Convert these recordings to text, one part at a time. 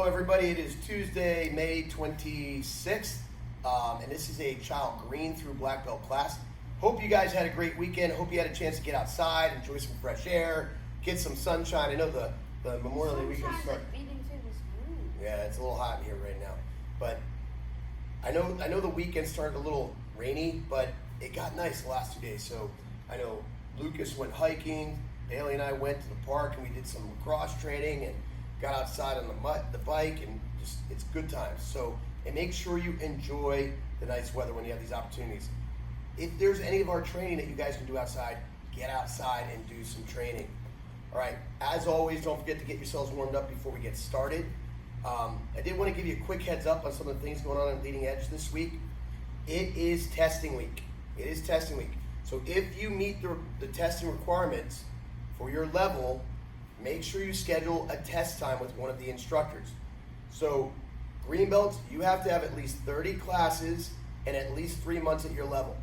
Hello everybody, it is Tuesday, May 26th, and this is a child green through black belt class. Hope you guys had a great weekend. Hope you had a chance to get outside, enjoy some fresh air, get some sunshine. I know the Memorial Day weekend started. Yeah, it's a little hot in here right now, but I know the weekend started a little rainy, but it got nice the last 2 days. So I know Lucas went hiking, Bailey and I went to the park and we did some lacrosse training and got outside on the bike, and just it's good times. So, and make sure you enjoy the nice weather when you have these opportunities. If there's any of our training that you guys can do outside, get outside and do some training. All right, as always, don't forget to get yourselves warmed up before we get started. I did want to give you a quick heads up on some of the things going on at Leading Edge this week. It is testing week. It is testing week. So if you meet the testing requirements for your level, make sure you schedule a test time with one of the instructors. So green belts, you have to have at least 30 classes and at least 3 months at your level.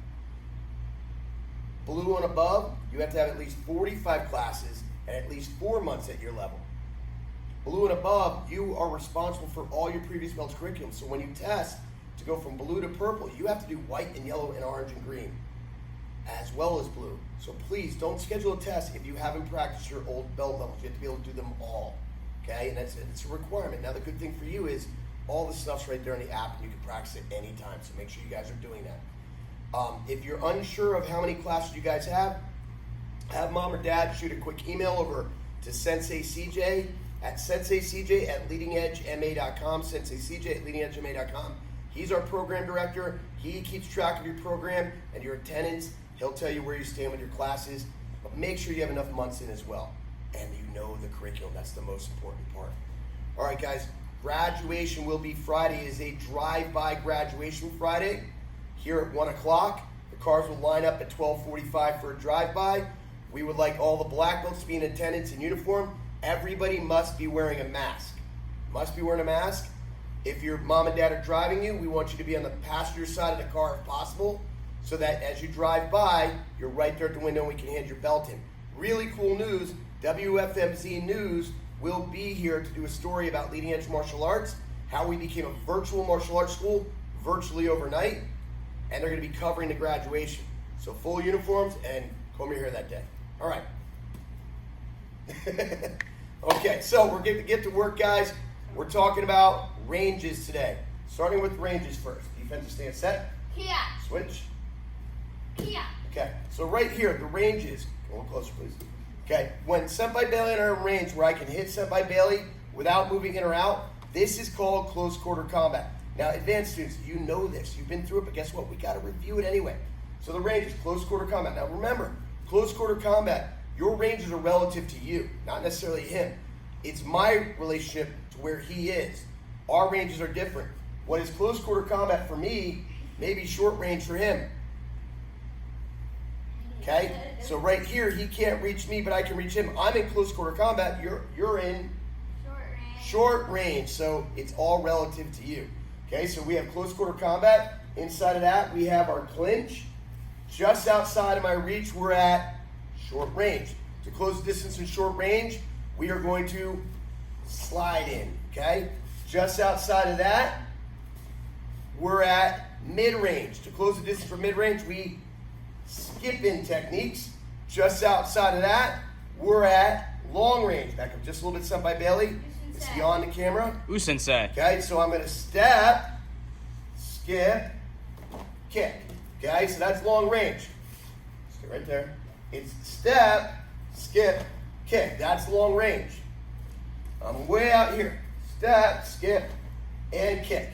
Blue and above, you have to have at least 45 classes and at least 4 months at your level. Blue and above, you are responsible for all your previous belts curriculum. So when you test to go from blue to purple, you have to do white and yellow and orange and green, as well as blue. So please don't schedule a test if you haven't practiced your old belt levels. You have to be able to do them all, okay? And it's a requirement. Now the good thing for you is all the stuff's right there in the app and you can practice it anytime. So make sure you guys are doing that. If you're unsure of how many classes you guys have mom or dad shoot a quick email over to Sensei CJ at leadingedgema.com, Sensei CJ at leadingedgema.com. He's our program director. He keeps track of your program and your attendance. He'll tell you where you stand with your classes, but make sure you have enough months in as well. And you know the curriculum. That's the most important part. All right, guys, graduation will be Friday. It is a drive-by graduation Friday here at 1 o'clock. The cars will line up at 12:45 for a drive-by. We would like all the black belts to be in attendance in uniform. Everybody must be wearing a mask. Must be wearing a mask. If your mom and dad are driving you, we want you to be on the passenger side of the car if possible, so that as you drive by, you're right there at the window and we can hand your belt in. Really cool news, WFMZ News will be here to do a story about Leading Edge Martial Arts, how we became a virtual martial arts school virtually overnight, and they're going to be covering the graduation. So full uniforms, and come here that day. All right. Okay, so we're going to get to work, guys. We're talking about ranges today. Starting with ranges first. Defensive stance set. Here. Switch. Here. Okay, so right here, the ranges. Go a little closer, please. Okay, when Senpai Bailey and I are in range where I can hit Senpai Bailey without moving in or out, this is called close quarter combat. Now, advanced students, you know this. You've been through it, but guess what? We got to review it anyway. So the range is close quarter combat. Now, remember, close quarter combat, your ranges are relative to you, not necessarily him. It's my relationship to where he is. Our ranges are different. What is close quarter combat for me may be short range for him. Okay? So right here, he can't reach me, but I can reach him. I'm in close quarter combat. You're in short range. So it's all relative to you. Okay, so we have close quarter combat. Inside of that, we have our clinch. Just outside of my reach, we're at short range. To close the distance in short range, we are going to slide in, okay? Just outside of that, we're at mid-range. To close the distance for mid-range, we skip in techniques. Just outside of that, we're at long range. Back up just a little bit, Senpai Bailey. It's beyond the camera. Ooh, Sensei. Okay, so I'm going to step, skip, kick. Okay, so that's long range. Stay right there. It's step, skip, kick. That's long range. I'm way out here. Step, skip, and kick.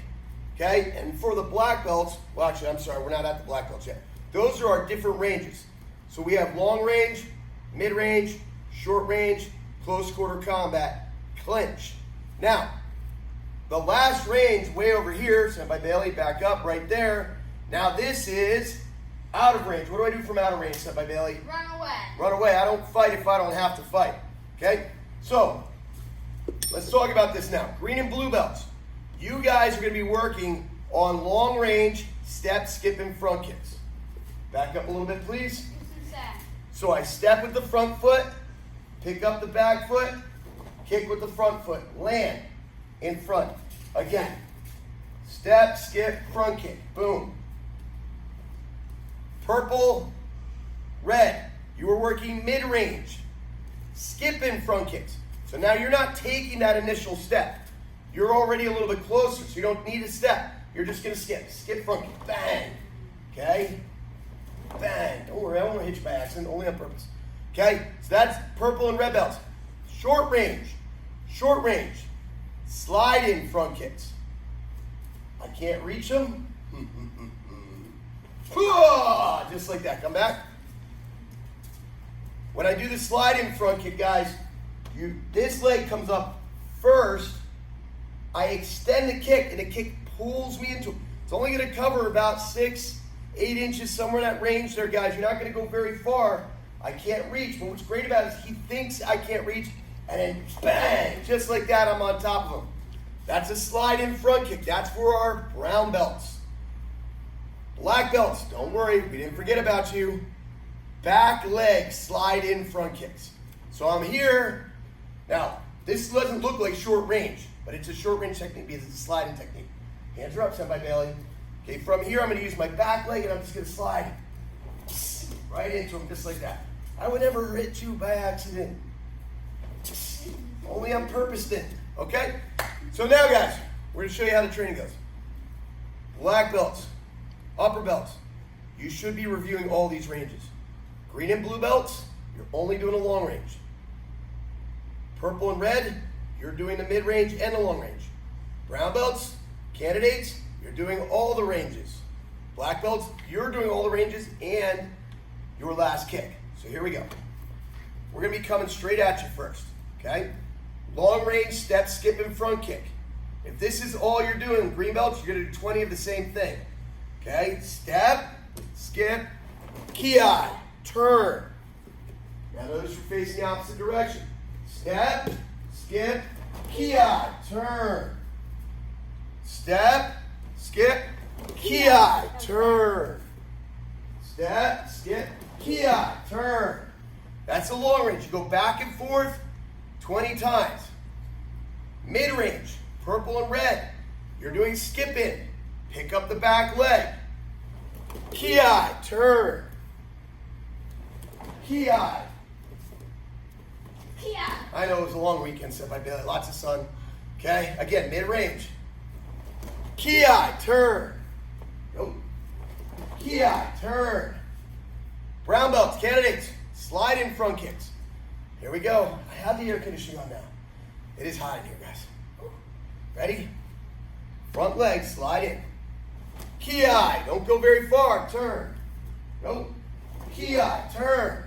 Okay, and for the black belts, well, actually, I'm sorry, we're not at the black belts yet. Those are our different ranges. So we have long range, mid-range, short range, close quarter combat, clinch. Now, the last range way over here, Senpai Bailey, back up right there. Now this is out of range. What do I do from out of range, Senpai Bailey? Run away. Run away. I don't fight if I don't have to fight. Okay? So, let's talk about this now. Green and blue belts. You guys are going to be working on long range step, skip, and front kicks. Back up a little bit, please. So I step with the front foot, pick up the back foot, kick with the front foot, land. in front. Again, step, skip, front kick, boom. Purple, red, you were working mid-range, skipping front kicks. So now you're not taking that initial step. You're already a little bit closer, so you don't need a step. You're just gonna skip front kick, bang, okay? Bang, don't worry, I won't hit you by accident, only on purpose. Okay, so that's purple and red belts. Short range, slide in front kicks. I can't reach them. Just like that, come back. When I do the slide in front kick, guys, this leg comes up first. I extend the kick, and the kick pulls me into it. It's only going to cover about 6, 8 inches, somewhere in that range there, guys. You're not going to go very far. I can't reach, but what's great about it is he thinks I can't reach, and then bang, just like that, I'm on top of him. That's a slide in front kick. That's for our brown belts. Black belts, don't worry, we didn't forget about you. Back leg slide in front kicks. So I'm here. Now, this doesn't look like short range, but it's a short range technique because it's a sliding technique. Hands are up, Senpai Bailey. Okay, from here I'm going to use my back leg and I'm just going to slide right into him just like that. I would never hit you by accident. Only on purpose then. Okay? So now, guys, we're going to show you how the training goes. Black belts, upper belts. You should be reviewing all these ranges. Green and blue belts, you're only doing a long range. Purple and red, you're doing the mid-range and the long range. Brown belts, candidates, you're doing all the ranges. Black belts, you're doing all the ranges and your last kick. So here we go. We're going to be coming straight at you first, okay? Long range, step, skip, and front kick. If this is all you're doing, green belts, you're going to do 20 of the same thing, okay? Step, skip, ki, turn. Now notice you're facing the opposite direction. Step, skip, ki, turn. Step, skip, ki, turn. Step, skip, ki, turn. That's a long range. You go back and forth 20 times. Mid-range, purple and red. You're doing skip in. Pick up the back leg. Ki, turn. Ki. I know it was a long weekend, Senpai Bailey. Lots of sun. Okay, again, mid-range. Ki, turn. Nope. Ki, turn. Brown belts, candidates, slide in front kicks. Here we go. I have the air conditioning on now. It is hot in here, guys. Ready? Front leg, slide in. Ki, don't go very far, turn. Go. Ki, turn.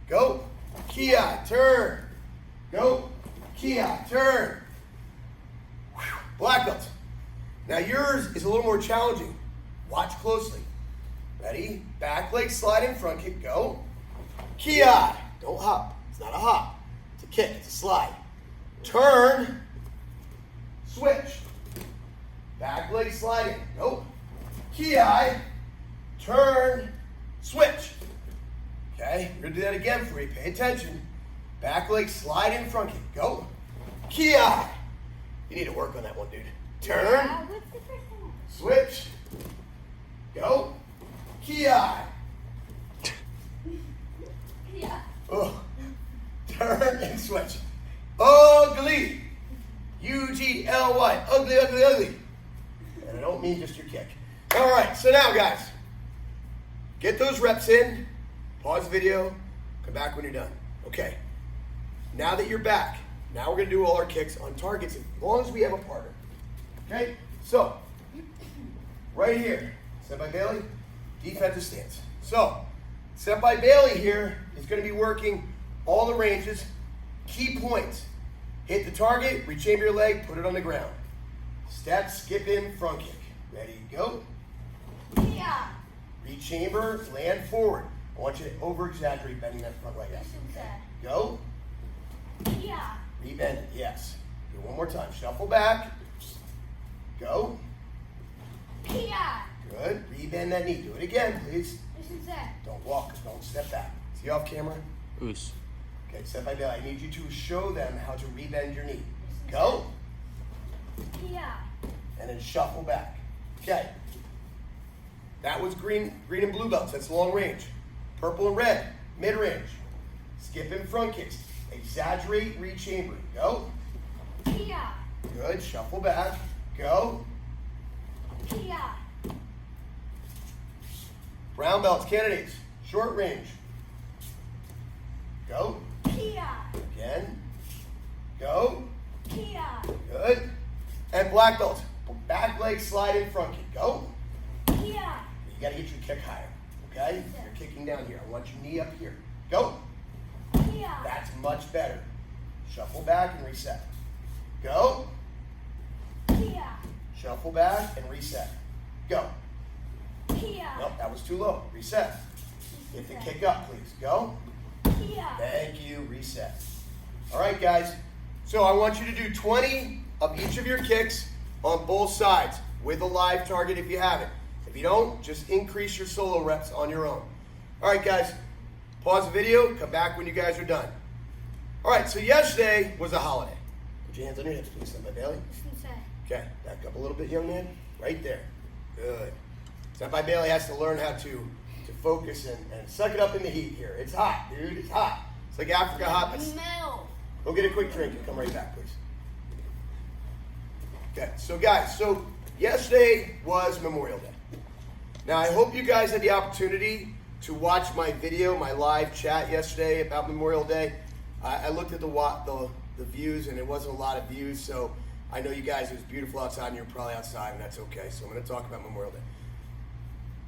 Go. Ki, turn. Go. Ki, turn. Black belts. Now yours is a little more challenging. Watch closely. Ready? Back leg slide in, front kick, go. Ki, don't hop. It's not a hop. It's a kick, it's a slide. Turn, switch. Back leg slide in, go. Ki, turn, switch. Okay, we're gonna do that again for you. Pay attention. Back leg slide in, front kick, go. Ki. You need to work on that one, dude. Turn, switch, go. Ki. Oh. Turn and switch. Ugly. U-G-L-Y. Ugly, ugly, ugly. And I don't mean just your kick. All right, so now, guys, get those reps in. Pause the video. Come back when you're done. Okay. Now that you're back, now we're going to do all our kicks on targets as long as we have a partner. Okay? So, right here, Senpai Bailey, defensive stance. So, Senpai Bailey here is going to be working all the ranges, key points. Hit the target, rechamber your leg, put it on the ground. Step, skip in, front kick. Ready, go. Yeah. Rechamber, land forward. I want you to over-exaggerate bending that front leg out. Okay. Go. Yeah. Rebend it, yes. Do it one more time. Shuffle back. Go. Yeah. Good. Rebend that knee. Do it again, please. Listen to that. Don't walk. Don't step back. See off camera? Oos. Okay, step by step. I need you to show them how to rebend your knee. Go. and then shuffle back. Okay. That was green and blue belts. That's long range. Purple and red, mid range. Skip in front kicks. Exaggerate re-chambering. Go. Kia. Good. Shuffle back. Go. Kia. Brown belts, candidates. Short range. Go. Kia. Again. Go. Kia. Good. And black belts. Back leg slide in front kick. Go. Kia. You got to get your kick higher. Okay? You're kicking down here. I want your knee up here. Go. Kia. That's much better. Shuffle back and reset. Go. Kia. Shuffle back and reset. Go. Kia. Nope, that was too low. Reset. Get the kick up, please. Go. Kia. Thank you. Reset. All right, guys. So I want you to do 20 of each of your kicks on both sides with a live target if you have it. If you don't, just increase your solo reps on your own. All right, guys. Pause the video. Come back when you guys are done. All right, so yesterday was a holiday. Put your hands on your hips, please. Senpai Bailey. Okay, back up a little bit, young man. Right there. Good. Senpai Bailey has to learn how to focus and suck it up in the heat here. It's hot, dude. It's hot. It's like Africa hot. Smell. Go get a quick drink and come right back, please. Okay, so guys, yesterday was Memorial Day. Now, I hope you guys had the opportunity to watch my video, my live chat yesterday about Memorial Day. I looked at the views, and it wasn't a lot of views, so I know you guys, it was beautiful outside, and you're probably outside, and that's okay. So I'm going to talk about Memorial Day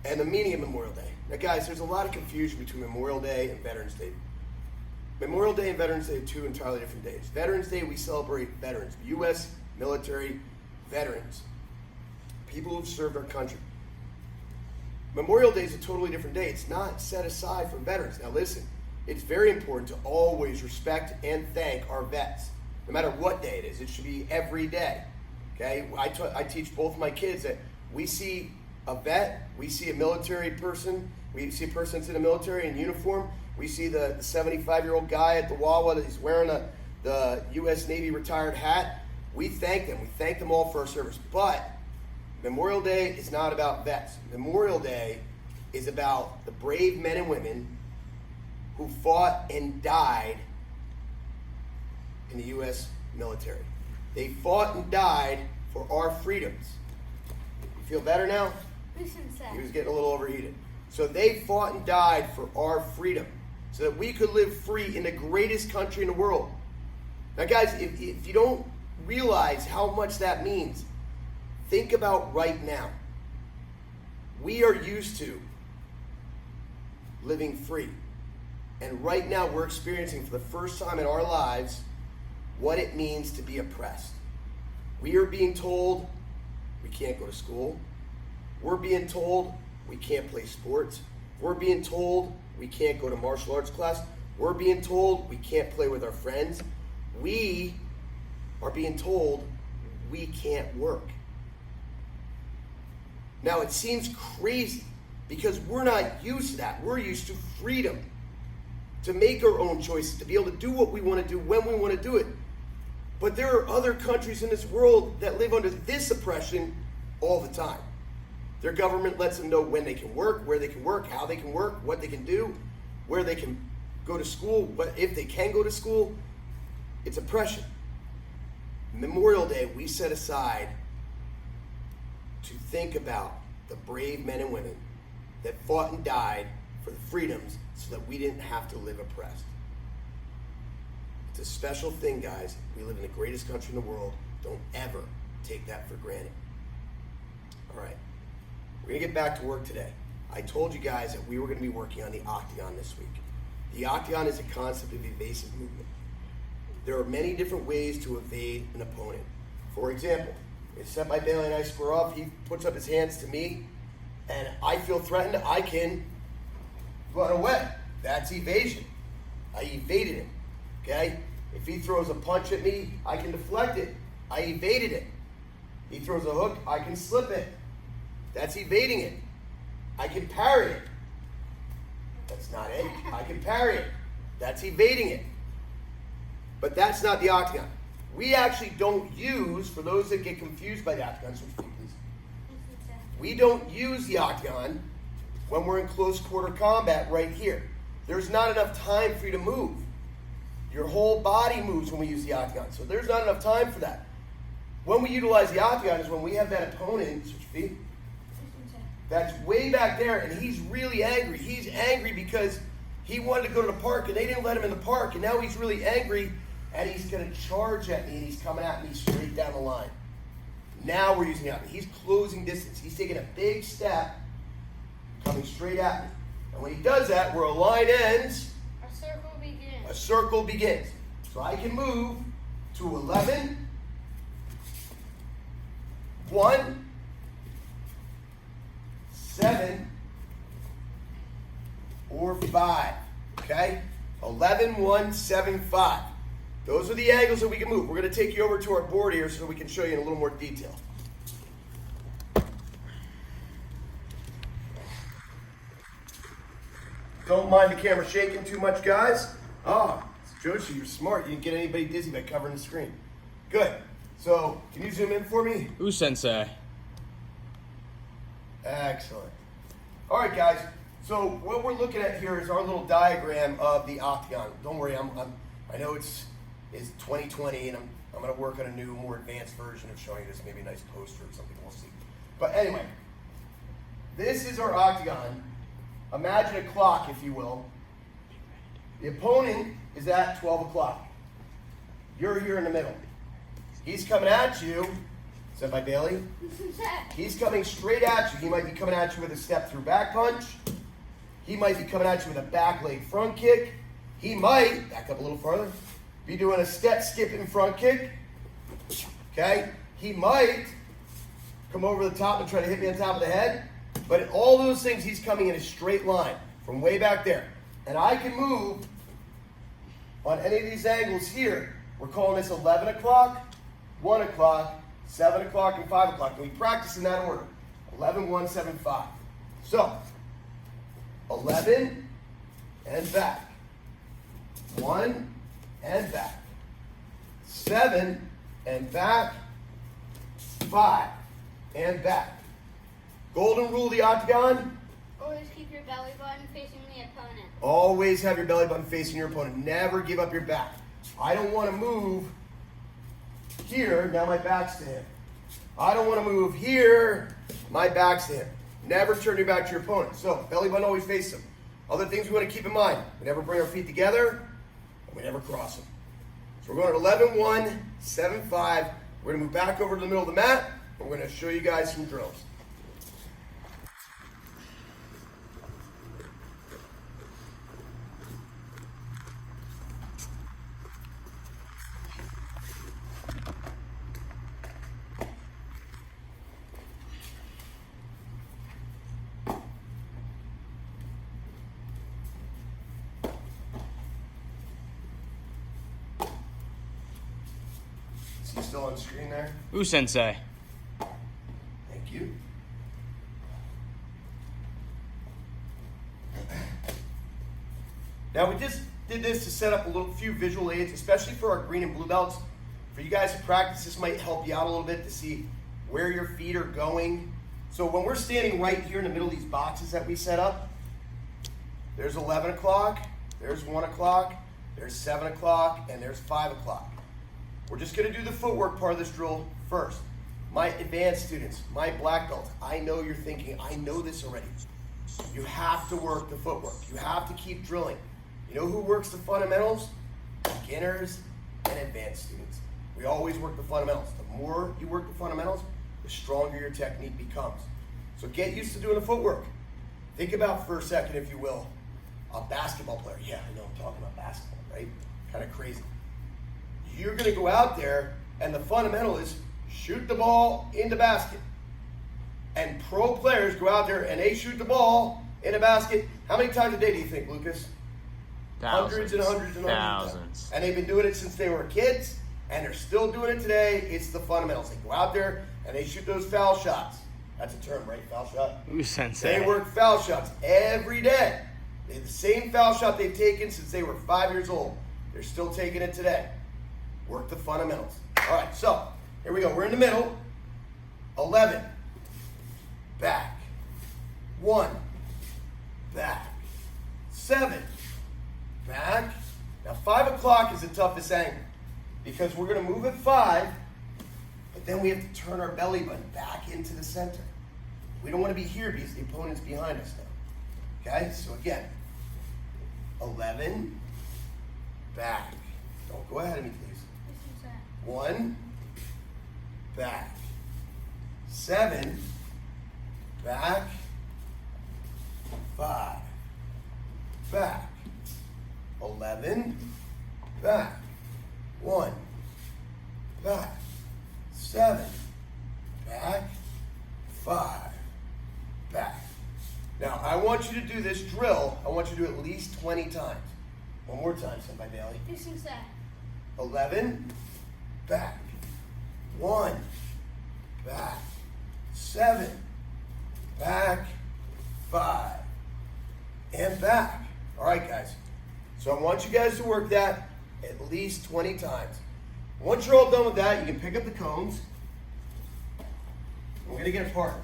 and the meaning of Memorial Day. Now, guys, there's a lot of confusion between Memorial Day and Veterans Day. Memorial Day and Veterans Day are two entirely different days. Veterans Day, we celebrate veterans, U.S. military veterans, people who've served our country. Memorial Day is a totally different day. It's not set aside for veterans. Now, listen, it's very important to always respect and thank our vets, no matter what day it is. It should be every day. Okay? I teach both my kids that we see a vet, we see a military person, we see a person that's in the military in uniform, we see the 75-year-old guy at the Wawa that he's wearing the U.S. Navy retired hat. We thank them. We thank them all for our service. But Memorial Day is not about vets. Memorial Day is about the brave men and women who fought and died in the U.S. military. They fought and died for our freedoms. You feel better now? He was getting a little overheated. So they fought and died for our freedom so that we could live free in the greatest country in the world. Now, guys, if you don't realize how much that means, think about right now. We are used to living free. And right now we're experiencing for the first time in our lives what it means to be oppressed. We are being told we can't go to school. We're being told we can't play sports. We're being told we can't go to martial arts class. We're being told we can't play with our friends. We are being told we can't work. Now, it seems crazy because we're not used to that. We're used to freedom, to make our own choices, to be able to do what we want to do when we want to do it. But there are other countries in this world that live under this oppression all the time. Their government lets them know when they can work, where they can work, how they can work, what they can do, where they can go to school, if they can go to school. It's oppression. Memorial Day, we set aside to think about the brave men and women that fought and died for the freedoms so that we didn't have to live oppressed. It's a special thing, guys. We live in the greatest country in the world. Don't ever take that for granted. All right. We're going to get back to work today. I told you guys that we were going to be working on the octagon this week. The octagon is a concept of evasive movement. There are many different ways to evade an opponent. For example, if Senpai Bailey and I square off, he puts up his hands to me, and I feel threatened, I can run away. That's evasion. I evaded him. Okay? If he throws a punch at me, I can deflect it. I evaded it. He throws a hook, I can slip it. That's evading it. I can parry it. That's not it. I can parry it. That's evading it. But that's not the octagon. we actually don't use, for those that get confused by the octagon, switch feet, please. We don't use the octagon when we're in close quarter combat right here. There's not enough time for you to move. Your whole body moves when we use the octagon, so there's not enough time for that. When we utilize the octagon is when we have that opponent, switch feet, that's way back there, and he's really angry. He's angry because he wanted to go to the park, and they didn't let him in the park, and now he's really angry, and he's going to charge at me, and he's coming at me straight down the line. Now we're using the octagon. He's closing distance. He's taking a big step, coming straight at me. And when he does that, where a line ends, A circle begins. a circle begins. So I can move to 11, 1, 7, or 5. Okay? 11, 1, 7, 5. Those are the angles that we can move. We're going to take you over to our board here so we can show you in a little more detail. Don't mind the camera shaking too much, guys. Oh, Joshi, you're smart. You didn't get anybody dizzy by covering the screen. Good. So, can you zoom in for me? Ooh, Sensei. Excellent. All right, guys. So what we're looking at here is our little diagram of the octagon. Don't worry, I know it's 2020, and I'm going to work on a new, more advanced version of showing you this, maybe a nice poster or something. We'll see. But anyway, this is our octagon. Imagine a clock, if you will. The opponent is at 12 o'clock. You're here in the middle. He's coming at you. Said by Bailey. He's coming straight at you. He might be coming at you with a step through back punch. He might be coming at you with a back leg front kick. He might, back up a little farther, be doing a step skipping front kick. Okay? He might come over the top and try to hit me on top of the head. But all those things, he's coming in a straight line from way back there. And I can move on any of these angles here. We're calling this 11 o'clock, 1 o'clock, 7 o'clock, and 5 o'clock. And we practice in that order. 11, 1, 7, 5. So, 11 and back. 1 and back. 7 and back. 5 and back. Golden rule of the octagon. Always keep your belly button facing the opponent. Always have your belly button facing your opponent. Never give up your back. I don't want to move here, now my back's to him. I don't want to move here, my back's to him. Never turn your back to your opponent. So, belly button always face him. Other things we want to keep in mind. We never bring our feet together, and we never cross them. So we're going at 11, 1, 7, 5. We're going to move back over to the middle of the mat, and we're going to show you guys some drills. Is he still on screen there? Ooh, Sensei. Thank you. Now we just did this to set up a few visual aids, especially for our green and blue belts. For you guys to practice, this might help you out a little bit to see where your feet are going. So when we're standing right here in the middle of these boxes that we set up, there's 11 o'clock, there's 1 o'clock, there's 7 o'clock, and there's 5 o'clock. We're just going to do the footwork part of this drill first. My advanced students, my black belts, I know you're thinking, I know this already. You have to work the footwork. You have to keep drilling. You know who works the fundamentals? Beginners and advanced students. We always work the fundamentals. The more you work the fundamentals, the stronger your technique becomes. So get used to doing the footwork. Think about for a second, if you will, a basketball player. Yeah, I know I'm talking about basketball, right? Kind of crazy. You're going to go out there, and the fundamental is shoot the ball in the basket. And pro players go out there and they shoot the ball in a basket. How many times a day do you think, Lucas? Hundreds and hundreds and hundreds of times. And they've been doing it since they were kids, and they're still doing it today. It's the fundamentals. They go out there and they shoot those foul shots. That's a term, right? Foul shot? Ooh, Sensei. They work foul shots every day. They have the same foul shot they've taken since they were 5 years old. They're still taking it today. Work the fundamentals. All right, so here we go. We're in the middle. 11. Back. 1. Back. 7. Back. Now 5 o'clock is the toughest angle because we're going to move at 5, but then we have to turn our belly button back into the center. We don't want to be here because the opponent's behind us now. Okay, so again, 11, back. Don't go ahead of me, please. 1, back. 7, back. 5, back. 11, back. 1, back. 7, back. 5, back. Now, I want you to do this drill. I want you to do it at least 20 times. One more time, Senpai Bailey. Facing side. 11, back. 1, back. 7, back. 5, and back. All right, guys. So I want you guys to work that at least 20 times. Once you're all done with that, you can pick up the cones. We're going to get a partner.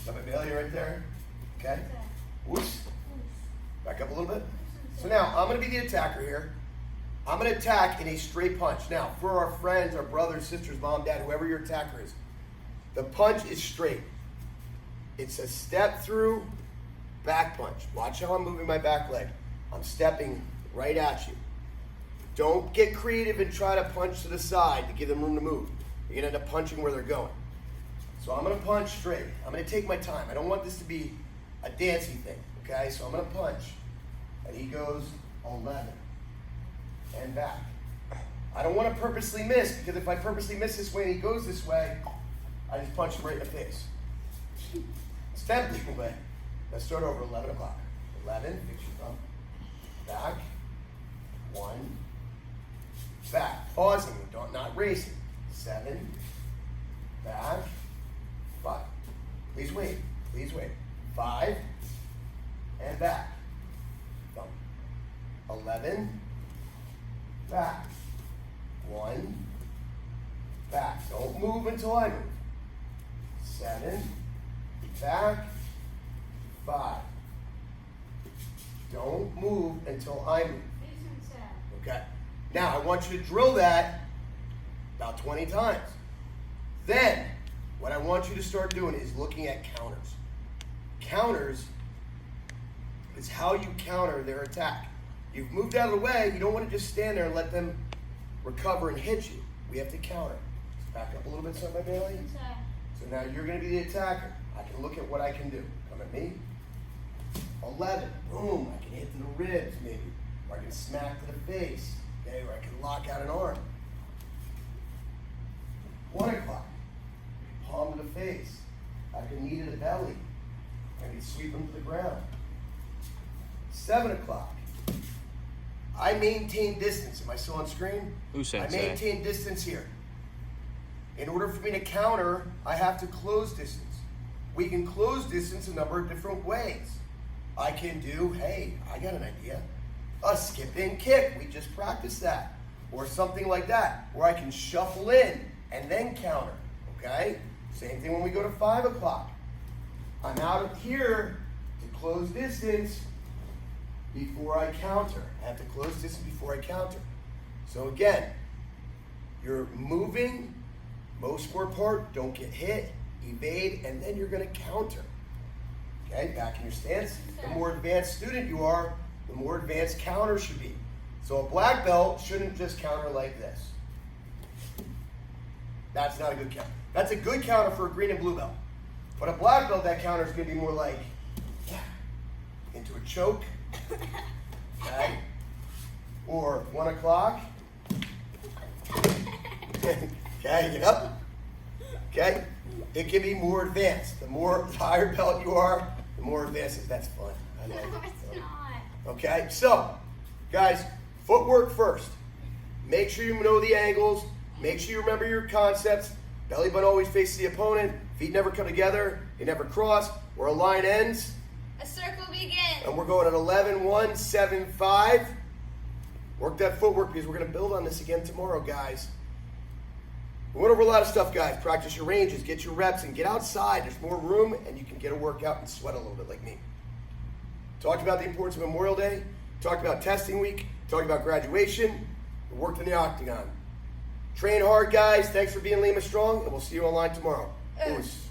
Senpai Bailey right there. Okay. Whoosh. Back up a little bit. So now, I'm going to be the attacker here. I'm going to attack in a straight punch. Now, for our friends, our brothers, sisters, mom, dad, whoever your attacker is, the punch is straight. It's a step through back punch. Watch how I'm moving my back leg. I'm stepping right at you. Don't get creative and try to punch to the side to give them room to move. You're going to end up punching where they're going. So I'm going to punch straight. I'm going to take my time. I don't want this to be a dancing thing, okay? So I'm going to punch. And he goes 11. And back. I don't want to purposely miss, because if I purposely miss this way and he goes this way, I just punch him right in the face. It's tempting, but let's start over. 11 o'clock. 11, fix your thumb. Back. 1. Back. Pausing, not racing. 7. Back. 5. Please wait. Please wait. 5. And back. Thumb. 11. Back. 1. Back. Don't move until I move. 7. Back. 5. Don't move until I move. Facing side. Okay. Now, I want you to drill that about 20 times. Then, what I want you to start doing is looking at counters. Counters is how you counter their attack. You've moved out of the way. You don't want to just stand there and let them recover and hit you. We have to counter. Let's back up a little bit, Senpai Bailey. Facing side. So now you're going to be the attacker. I can look at what I can do. Come at me. 11. Boom. I can hit to the ribs, maybe. Or I can smack to the face. Okay, or I can lock out an arm. 1 o'clock. Palm to the face. I can knee to the belly. I can sweep them to the ground. 7 o'clock. I maintain distance. Am I still on screen? Ooh, I sensei. maintain distance here. In order for me to counter, I have to close distance. We can close distance a number of different ways. I can do, hey, I got an idea. A skipping kick. We just practiced that. Or something like that, where I can shuffle in and then counter. Okay? Same thing when we go to 5 o'clock. I'm out of here to close distance before I counter. I have to close distance before I counter. So again, you're moving. Most important part, don't get hit, evade, and then you're going to counter. Okay, back in your stance. The more advanced student you are, the more advanced counter should be. So a black belt shouldn't just counter like this. That's not a good counter. That's a good counter for a green and blue belt. But a black belt, that counter is going to be more like, into a choke. Okay? Or 1 o'clock. Okay, get up. Okay? It can be more advanced. The higher belt you are, the more advanced. That's fun. I like No, it. it's not. Okay, so, guys, footwork first. Make sure you know the angles. Make sure you remember your concepts. Belly button always faces the opponent. Feet never come together. They never cross. Where a line ends, A circle begins. And we're going at 11-1-7-5. Work that footwork because we're going to build on this again tomorrow, guys. We went over a lot of stuff, guys. Practice your ranges, get your reps, and get outside. There's more room, and you can get a workout and sweat a little bit like me. Talked about the importance of Memorial Day. Talked about testing week. Talked about graduation. We worked in the octagon. Train hard, guys. Thanks for being Lima Strong, and we'll see you online tomorrow. Peace.